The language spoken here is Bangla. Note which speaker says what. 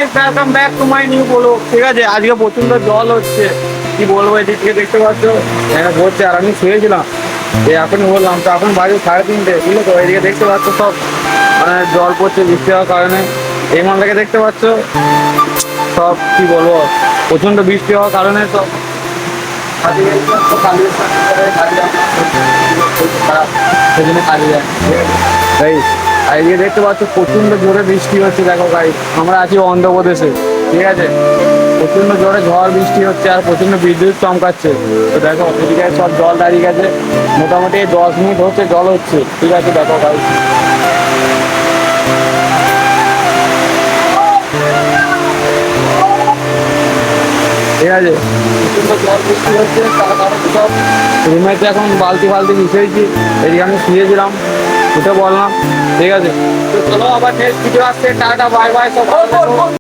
Speaker 1: Guys, welcome back to my new blog. ঠিক আছে, আজকে প্রচন্ড জল হচ্ছে, কি বলবো। এদিক থেকে দেখতে পাচ্ছ পড়ছে, আর আমি শুয়েছিলাম, এখনই বললাম তো, এখন বাজে 3:30, বুঝলে তো। এদিকে দেখতে পাচ্ছ সব মানে জল পড়ছে বৃষ্টি হওয়ার কারণে। এই মালটাকে দেখতে পাচ্ছ সব, কি বলবো, প্রচন্ড বৃষ্টি হওয়ার কারণে সব সেজন্য কাজে যায়। তাই আর এদিকে দেখতে পাচ্ছ প্রচন্ড জোরে বৃষ্টি হচ্ছে। দেখো ভাই, আমরা আছি অন্ধ্রপ্রদেশে, ঠিক আছে। প্রচন্ড জোরে ঝড় বৃষ্টি হচ্ছে আর প্রচন্ড বিদ্যুৎ চমকাচ্ছে। তো দেখো এদিকে সব জল দাঁড়িয়ে গেছে, মোটামুটি 10 মিনিট হচ্ছে জল হচ্ছে, ঠিক আছে। দেখো ভাই, ঠিক আছে, প্রচন্ড জল বৃষ্টি হচ্ছে, তার কারণে সব রুমেতে এখন বালতি ফালতি মিশিয়েছি। এদিকে আমি শুয়েছিলাম, উঠে বললাম, ঠিক আছে। তো চলো আবার নেক্সট ভিডিও আসছে, টাটা বাই বাই, সব ভালো থেকো।